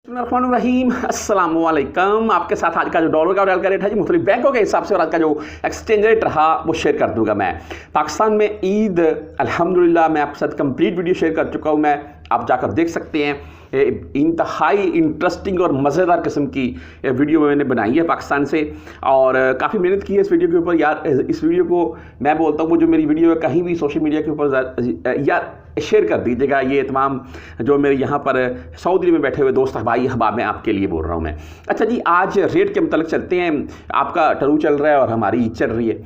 रहीम अस्सलाम वालेकुम। आपके साथ आज का जो डॉलर का रियाल का रेट है जी मुख्तलिफ बैंकों के हिसाब से और आज का जो एक्सचेंज रेट रहा वो शेयर कर दूंगा मैं। पाकिस्तान में ईद अल्हम्दुलिल्लाह मैं आपके साथ कंप्लीट वीडियो शेयर कर चुका हूँ मैं, आप जाकर देख सकते हैं। इंतहाई इंटरेस्टिंग और मज़ेदार किस्म की वीडियो मैंने बनाई है पाकिस्तान से और काफ़ी मेहनत की है इस वीडियो के ऊपर यार। इस वीडियो को मैं बोलता हूँ वो जो मेरी वीडियो है कहीं भी सोशल मीडिया के ऊपर यार शेयर कर दीजिएगा। ये तमाम जो मेरे यहाँ पर सऊदी में बैठे हुए दोस्त भाई अहबाब में आपके लिए बोल रहा हूँ मैं। अच्छा जी, आज रेट के मतलब चलते हैं। आपका टरू चल रहा है और हमारी ईद चल रही है।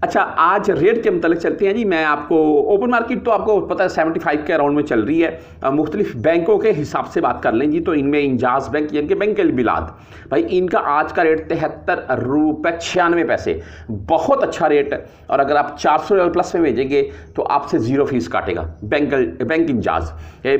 अच्छा, आज रेट के मतलब चलते हैं जी। मैं आपको ओपन मार्केट तो आपको पता है 75 के अराउंड में चल रही है। मुख्तलिफ बैंकों के हिसाब से बात कर लें जी तो इनमें इंजाज बैंक यानी कि बैंक अल बिलाद भाई इनका आज का रेट 73 रुपये 96 पैसे, बहुत अच्छा रेट। और अगर आप 400 रियाल प्लस में भेजेंगे तो आपसे 0 फीस काटेगा बैंक इंजाज।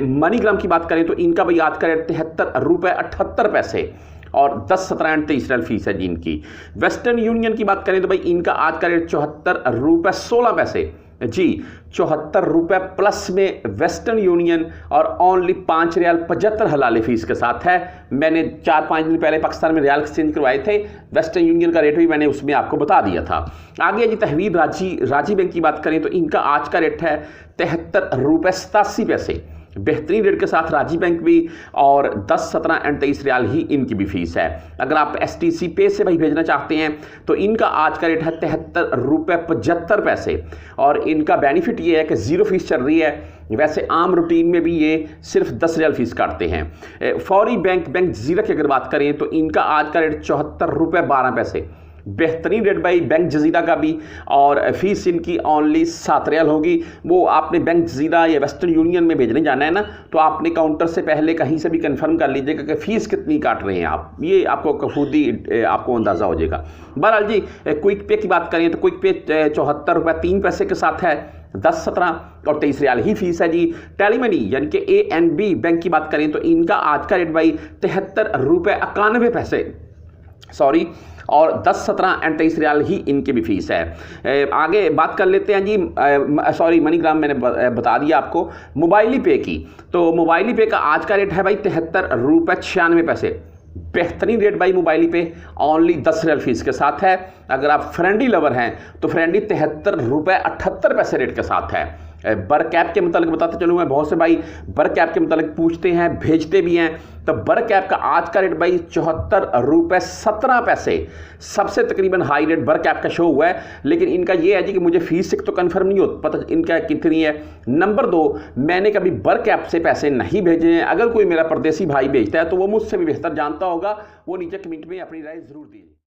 मनीग्राम की बात करें तो इनका भाई आज का रेट 73 रुपये 78 पैसे और 10, 17 एंड 23 रियाल फीस है जी इनकी। वेस्टर्न यूनियन की बात करें तो भाई इनका आज का रेट 74 रुपये 16 पैसे जी, 74 रुपये प्लस में वेस्टर्न यूनियन और ओनली 5 रियाल 75 हलाली फीस के साथ है। मैंने 4-5 दिन पहले पाकिस्तान में रियाल एक्सचेंज करवाए थे, वेस्टर्न यूनियन का रेट भी मैंने उसमें आपको बता दिया था। आगे जी तहवील राजी बैंक की बात करें तो इनका आज का रेट है 73 रुपये 87 पैसे, बेहतरीन रेट के साथ राजी बैंक भी और 10, 17 एंड 23 रियाल ही इनकी भी फीस है। अगर आप STC पे से भाई भेजना चाहते हैं तो इनका आज का रेट है 73 रुपये 75 पैसे और इनका बेनिफिट ये है कि 0 फीस चल रही है। वैसे आम रूटीन में भी ये सिर्फ 10 रियाल फीस काटते हैं। फौरी बैंक जजीरा की अगर बात करें तो इनका आज का रेट 74 रुपये 12 पैसे, बेहतरीन रेट भाई बैंक जजीरा का भी और फीस इनकी ओनली 7 रियाल होगी। वो आपने बैंक जजीरा या वेस्टर्न यूनियन में भेजने जाना है ना तो आपने काउंटर से पहले कहीं से भी कंफर्म कर लीजिएगा कि फ़ीस कितनी काट रहे हैं आप, ये आपको खुद ही आपको अंदाज़ा हो जाएगा। बहरहाल जी क्विक पे की बात करें तो क्विक पे 74 रुपये 3 पैसे के साथ है, 10, 17 और 23 रियाल ही फीस है जी। टेलीमनी यानी कि ANB बैंक की बात करें तो इनका आज का रेट भाई 73 रुपये 91 पैसे सॉरी और 10, 17 एंड 23 रियाल ही इनकी भी फीस है। आगे बात कर लेते हैं जी सॉरी मनीग्राम मैंने बता दिया आपको। मोबाइली पे की तो मोबाइली पे का आज का रेट है भाई 73 रुपये 96 पैसे, बेहतरीन रेट भाई मोबाइली पे ओनली 10 रियाल फीस के साथ है। अगर आप फ्रेंडी लवर हैं तो फ्रेंडी 73 रुपये 78 पैसे रेट के साथ है। बर कैप के मतलब बताते चलूँ मैं, बहुत से भाई बर कैप के मतलब पूछते हैं भेजते भी हैं। तो बर कैप का आज का रेट भाई 74 रुपये 17 पैसे, सबसे तकरीबन हाई रेट बर कैप का शो हुआ है। लेकिन इनका ये है जी कि मुझे फीस तो कंफर्म नहीं होता पता इनका कितनी है। नंबर 2, मैंने कभी बर कैप से पैसे नहीं भेजे हैं। अगर कोई मेरा परदेसी भाई भेजता है तो वो मुझसे भी बेहतर जानता होगा, वो नीचे कमेंट में अपनी राय ज़रूर दीजिए।